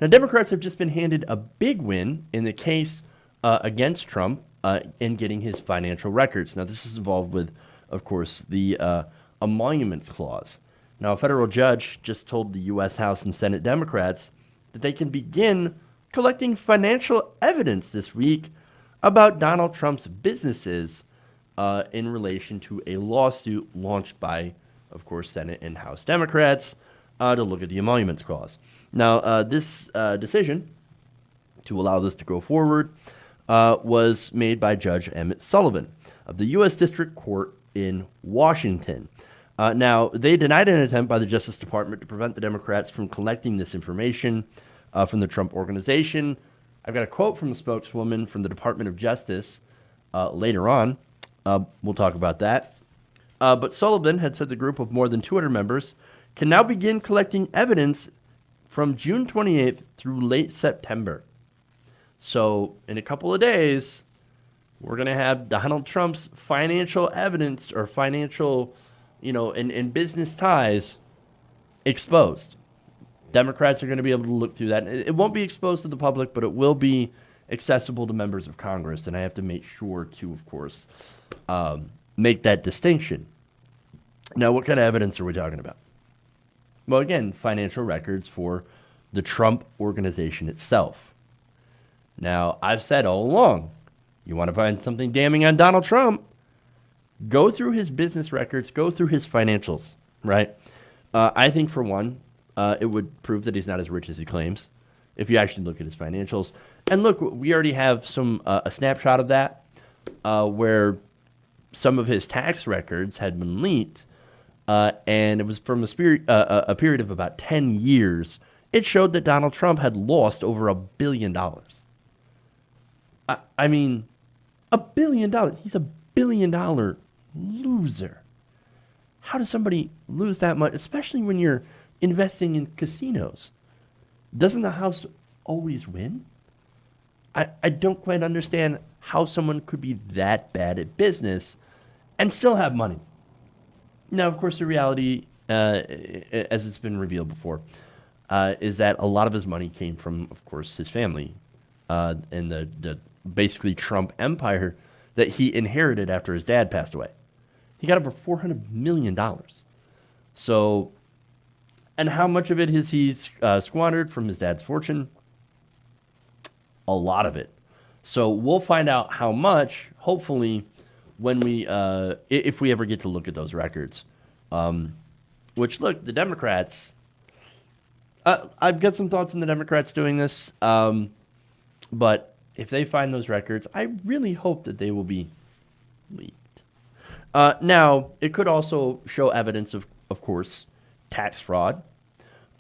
Now, Democrats have just been handed a big win in the case against Trump in getting his financial records. Now, this is involved with, of course, the emoluments clause. Now, a federal judge just told the U.S. House and Senate Democrats that they can begin collecting financial evidence this week about Donald Trump's businesses in relation to a lawsuit launched by, of course, Senate and House Democrats to look at the emoluments clause. Now, this decision to allow this to go forward was made by Judge Emmett Sullivan of the U.S. District Court in Washington. Now, they denied an attempt by the Justice Department to prevent the Democrats from collecting this information from the Trump Organization. I've got a quote from a spokeswoman from the Department of Justice later on. We'll talk about that. But Sullivan had said the group of more than 200 members can now begin collecting evidence from June 28th through late September. So in a couple of days, we're going to have Donald Trump's financial evidence or financial, and business ties exposed. Democrats are going to be able to look through that. It won't be exposed to the public, but it will be accessible to members of Congress. And I have to make sure to, of course, make that distinction. Now, what kind of evidence are we talking about? Well, again, financial records for the Trump Organization itself. Now, I've said all along, you want to find something damning on Donald Trump, go through his business records, go through his financials, right? I think, for one, it would prove that he's not as rich as he claims if you actually look at his financials. And look, we already have a snapshot of that where some of his tax records had been leaked, and it was from a period of about 10 years. It showed that Donald Trump had lost over $1 billion. I mean, $1 billion. He's $1 billion loser. How does somebody lose that much, especially when you're investing in casinos? Doesn't the house always win? I don't quite understand how someone could be that bad at business and still have money. Now, of course, the reality, as it's been revealed before, is that a lot of his money came from, of course, his family and the basically Trump empire that he inherited after his dad passed away. He got over $400 million. So, and how much of it has he squandered from his dad's fortune? A lot of it. So we'll find out how much, hopefully, when if we ever get to look at those records. Which, look, the Democrats, I've got some thoughts on the Democrats doing this, but if they find those records, I really hope that they will be leaked. Now, it could also show evidence of course, tax fraud.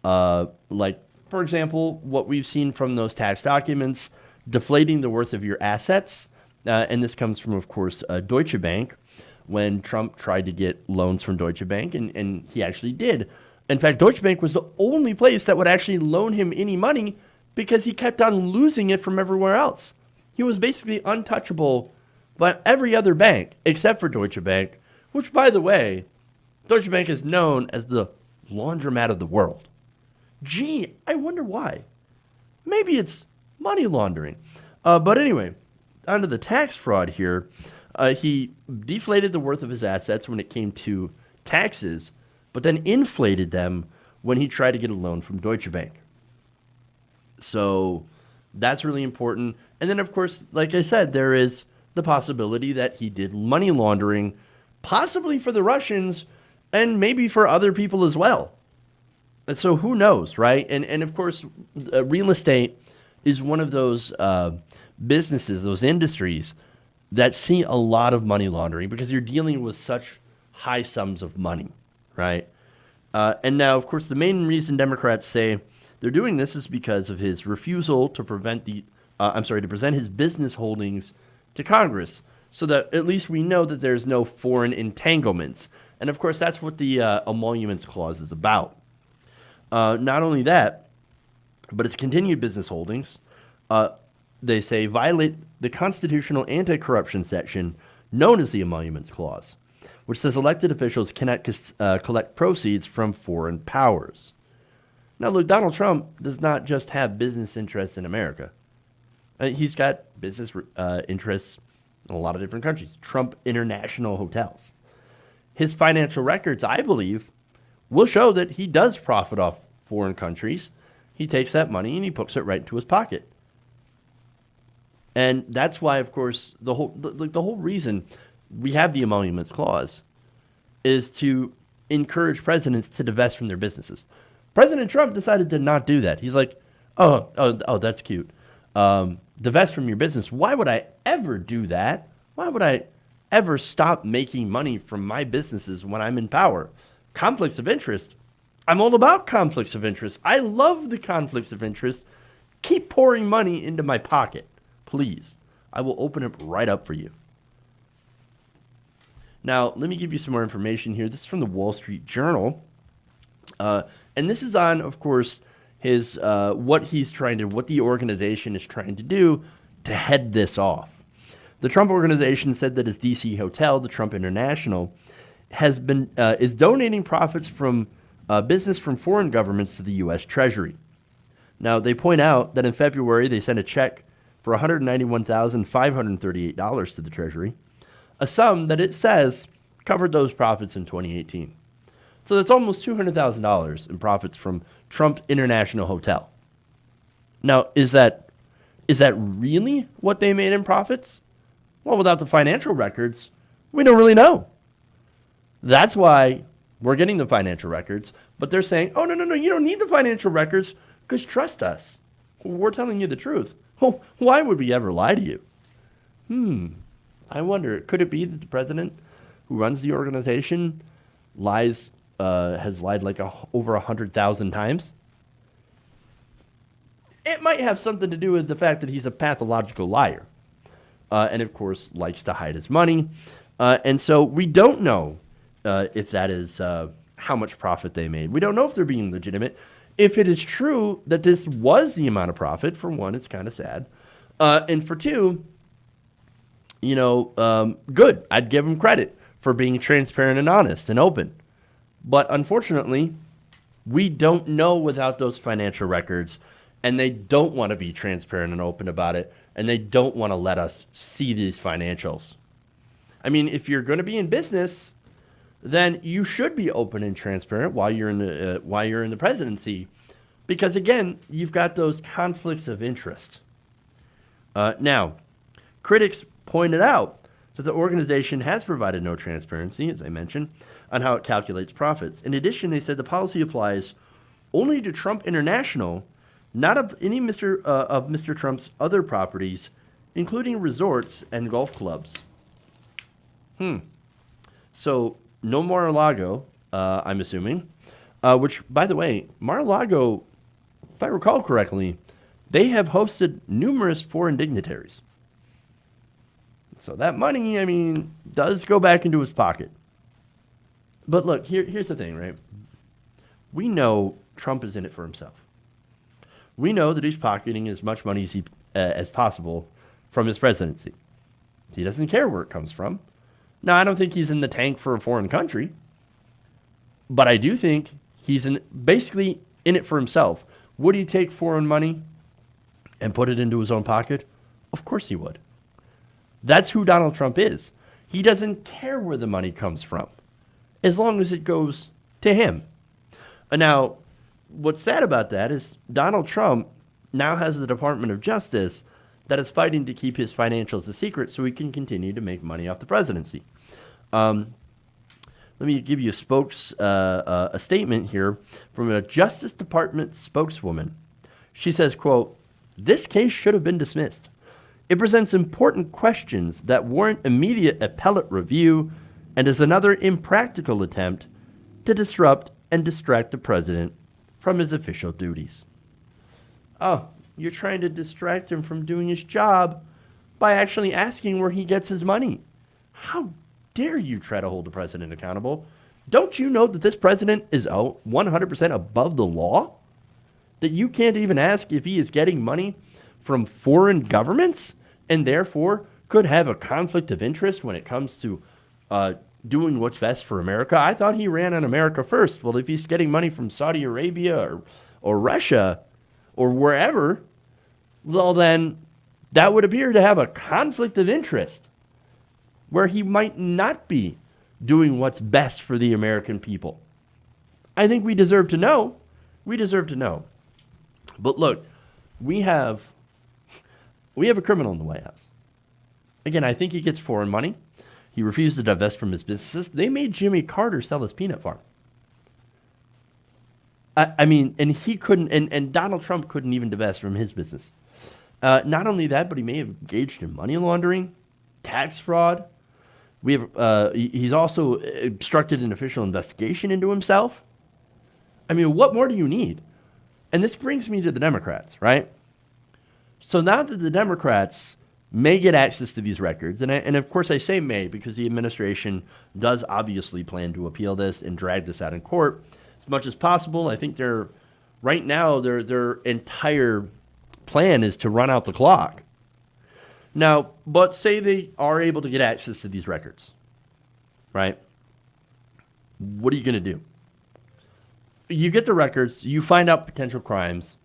Like, for example, what we've seen from those tax documents, deflating the worth of your assets. And this comes from, of course, Deutsche Bank, when Trump tried to get loans from Deutsche Bank, and he actually did. In fact, Deutsche Bank was the only place that would actually loan him any money because he kept on losing it from everywhere else. He was basically untouchable by every other bank except for Deutsche Bank, which, by the way, Deutsche Bank is known as the laundromat of the world. Gee, I wonder why. Maybe it's money laundering. But anyway, onto the tax fraud here. He deflated the worth of his assets when it came to taxes, but then inflated them when he tried to get a loan from Deutsche Bank. So that's really important. And then, of course, like I said, there is the possibility that he did money laundering, possibly for the Russians and maybe for other people as well. And so who knows, right? And of course, real estate is one of those businesses, those industries that see a lot of money laundering because you're dealing with such high sums of money, right? And now, of course, the main reason Democrats say they're doing this is because of his refusal to present his business holdings to Congress, so that at least we know that there's no foreign entanglements. And of course, that's what the emoluments clause is about. Not only that, but its continued business holdings, they say, violate the constitutional anti-corruption section known as the emoluments clause, which says elected officials cannot collect proceeds from foreign powers. Now, look, Donald Trump does not just have business interests in America. He's got business interests in a lot of different countries. Trump International Hotels. His financial records, I believe, will show that he does profit off foreign countries. He takes that money and he puts it right into his pocket. And that's why, of course, the whole reason we have the emoluments clause is to encourage presidents to divest from their businesses. President Trump decided to not do that. He's like, oh, that's cute. Divest from your business. Why would I ever do that? Why would I ever stop making money from my businesses when I'm in power? Conflicts of interest. I'm all about conflicts of interest. I love the conflicts of interest. Keep pouring money into my pocket, please. I will open it right up for you. Now, let me give you some more information here. This is from the Wall Street Journal. And this is on, of course, his what the organization is trying to do to head this off. The Trump Organization said that his D.C. hotel, the Trump International, is donating profits from business from foreign governments to the U.S. Treasury. Now, they point out that in February they sent a check for $191,538 to the Treasury, a sum that it says covered those profits in 2018. So that's almost $200,000 in profits from Trump International Hotel. Now, is that really what they made in profits? Well, without the financial records, we don't really know. That's why we're getting the financial records, but they're saying, oh, no, you don't need the financial records because trust us. We're telling you the truth. Oh, why would we ever lie to you? I wonder, could it be that the president who runs the organization has lied like over 100,000 times? It might have something to do with the fact that he's a pathological liar. And of course, likes to hide his money. And so we don't know if that is how much profit they made. We don't know if they're being legitimate. If it is true that this was the amount of profit, for one, it's kind of sad. And for two, good. I'd give them credit for being transparent and honest and open. But unfortunately, we don't know without those financial records, and they don't want to be transparent and open about it, and they don't want to let us see these financials. I mean, if you're going to be in business, then you should be open and transparent while you're in the presidency, because again, you've got those conflicts of interest. Now, critics pointed out that the organization has provided no transparency, as I mentioned, on how it calculates profits. In addition, they said the policy applies only to Trump International, not of any of Mr. Trump's other properties, including resorts and golf clubs. So no Mar-a-Lago, I'm assuming, which, by the way, Mar-a-Lago, if I recall correctly, they have hosted numerous foreign dignitaries. So that money, does go back into his pocket. But look, here's the thing, right? We know Trump is in it for himself. We know that he's pocketing as much money as possible from his presidency. He doesn't care where it comes from. Now, I don't think he's in the tank for a foreign country, but I do think he's basically in it for himself. Would he take foreign money and put it into his own pocket? Of course he would. That's who Donald Trump is. He doesn't care where the money comes from, as long as it goes to him. Now, what's sad about that is Donald Trump now has the Department of Justice that is fighting to keep his financials a secret so he can continue to make money off the presidency. Let me give you a statement here from a Justice Department spokeswoman. She says, quote, "This case should have been dismissed. It presents important questions that warrant immediate appellate review and is another impractical attempt to disrupt and distract the president from his official duties." Oh, you're trying to distract him from doing his job by actually asking where he gets his money. How dare you try to hold the president accountable? Don't you know that this president is 100% above the law? That you can't even ask if he is getting money from foreign governments and therefore could have a conflict of interest when it comes to doing what's best for America? I thought he ran on America first. Well, if he's getting money from Saudi Arabia or Russia or wherever, well, then that would appear to have a conflict of interest where he might not be doing what's best for the American people. I think we deserve to know. We deserve to know. But look, we have a criminal in the White House. Again, I think he gets foreign money. He refused to divest from his businesses. They made Jimmy Carter sell his peanut farm. I mean, and he couldn't, and Donald Trump couldn't even divest from his business. Not only that, but he may have engaged in money laundering, tax fraud. He's also obstructed an official investigation into himself. I mean, what more do you need? And this brings me to the Democrats, right? So now that the Democrats may get access to these records, and of course I say may because the administration does obviously plan to appeal this and drag this out in court as much as possible. I think right now their entire plan is to run out the clock. Now, but say they are able to get access to these records, right? What are you going to do? You get the records, you find out potential crimes,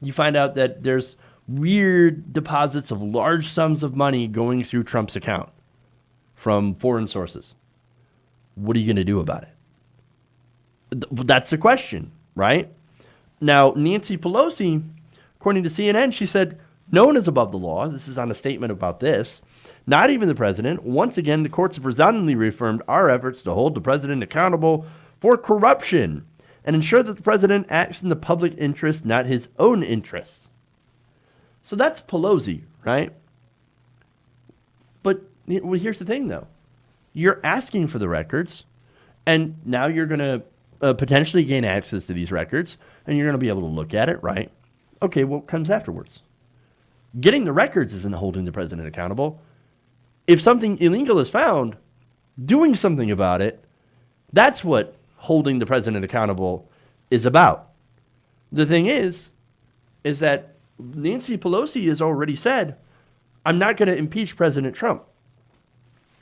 you find out that there's weird deposits of large sums of money going through Trump's account from foreign sources. What are you going to do about it? That's the question, right? Now, Nancy Pelosi, according to CNN, she said, no one is above the law. This is on a statement about this. Not even the president. Once again, the courts have resoundingly reaffirmed our efforts to hold the president accountable for corruption and ensure that the president acts in the public interest, not his own interests. So that's Pelosi, right? But well, here's the thing, though. You're asking for the records, and now you're going to potentially gain access to these records, and you're going to be able to look at it, right? Okay, what comes afterwards? Getting the records isn't holding the president accountable. If something illegal is found, doing something about it, that's what holding the president accountable is about. The thing is that Nancy Pelosi has already said, I'm not going to impeach President Trump.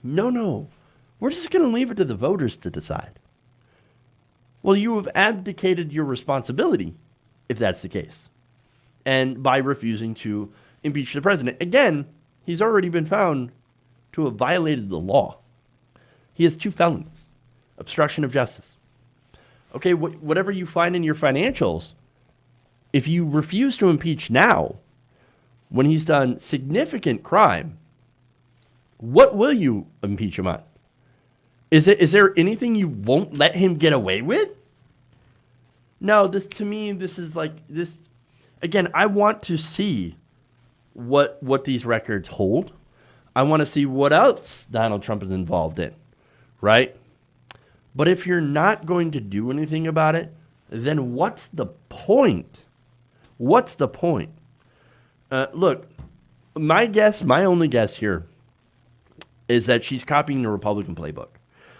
No. We're just going to leave it to the voters to decide. Well, you have abdicated your responsibility if that's the case. And by refusing to impeach the president. Again, he's already been found to have violated the law. He has 2 felonies. Obstruction of justice. Okay, whatever you find in your financials, if you refuse to impeach now, when he's done significant crime, what will you impeach him on? Is there anything you won't let him get away with? No, this is like this. Again, I want to see what these records hold. I want to see what else Donald Trump is involved in, right? But if you're not going to do anything about it, then what's the point? What's the point? Look, my only guess here is that she's copying the Republican playbook.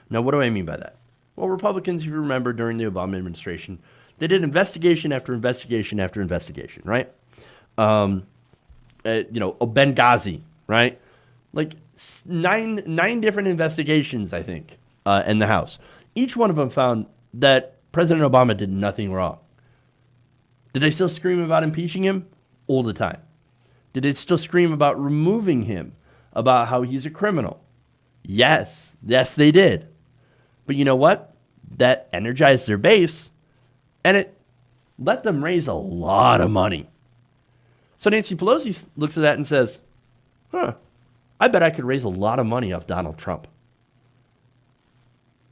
Now, what do I mean by that? Well, Republicans, if you remember, during the Obama administration, they did investigation after investigation after investigation, right? Benghazi, right? Like nine different investigations, I think, in the House. Each one of them found that President Obama did nothing wrong. Did they still scream about impeaching him? All the time. Did they still scream about removing him, about how he's a criminal? Yes, they did. But you know what? That energized their base, and it let them raise a lot of money. So Nancy Pelosi looks at that and says, I bet I could raise a lot of money off Donald Trump.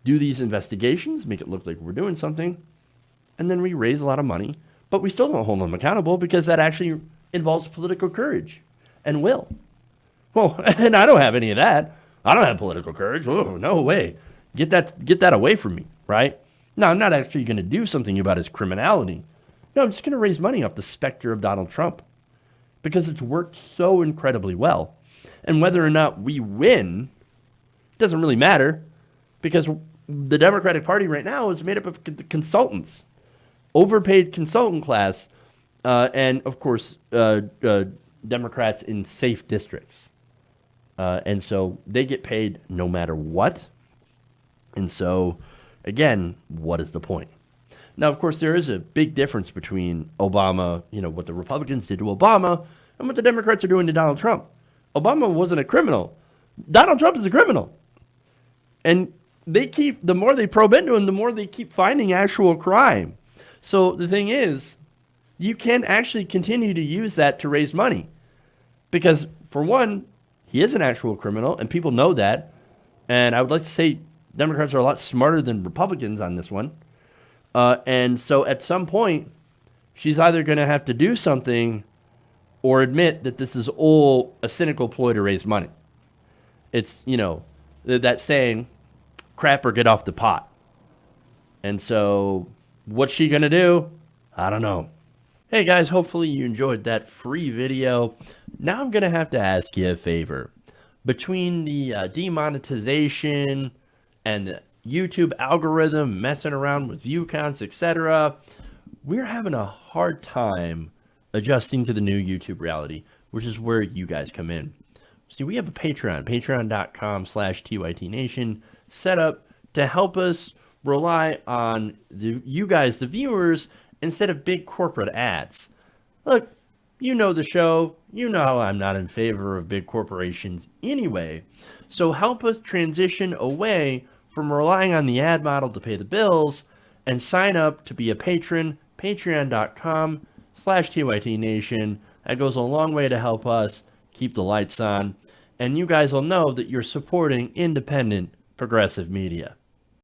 Do these investigations, make it look like we're doing something, and then we raise a lot of money, but we still don't hold them accountable because that actually involves political courage and will. Well, and I don't have any of that. I don't have political courage. Oh, no way. Get that away from me, right? No, I'm not actually going to do something about his criminality. No, I'm just going to raise money off the specter of Donald Trump because it's worked so incredibly well. And whether or not we win doesn't really matter because the Democratic Party right now is made up of consultants, overpaid consultant class, and, of course, Democrats in safe districts. And so they get paid no matter what. And so, again, what is the point? Now, of course, there is a big difference between Obama, what the Republicans did to Obama, and what the Democrats are doing to Donald Trump. Obama wasn't a criminal. Donald Trump is a criminal. And the more they probe into him, the more they keep finding actual crime. So the thing is, you can actually continue to use that to raise money. Because, for one, he is an actual criminal, and people know that. And I would like to say Democrats are a lot smarter than Republicans on this one. And so at some point, she's either going to have to do something or admit that this is all a cynical ploy to raise money. It's, that saying, crap or get off the pot. And so what's she going to do? I don't know. Hey guys, hopefully you enjoyed that free video. Now I'm going to have to ask you a favor. Between the demonetization and the YouTube algorithm messing around with view counts, etc., we're having a hard time adjusting to the new YouTube reality, which is where you guys come in. See, we have a Patreon, patreon.com/TYTNation, set up to help us rely on you guys, the viewers, instead of big corporate ads. Look, you know the show. You know I'm not in favor of big corporations anyway. So help us transition away from relying on the ad model to pay the bills and sign up to be a patron, patreon.com/TYTNation. That goes a long way to help us keep the lights on. And you guys will know that you're supporting independent progressive media.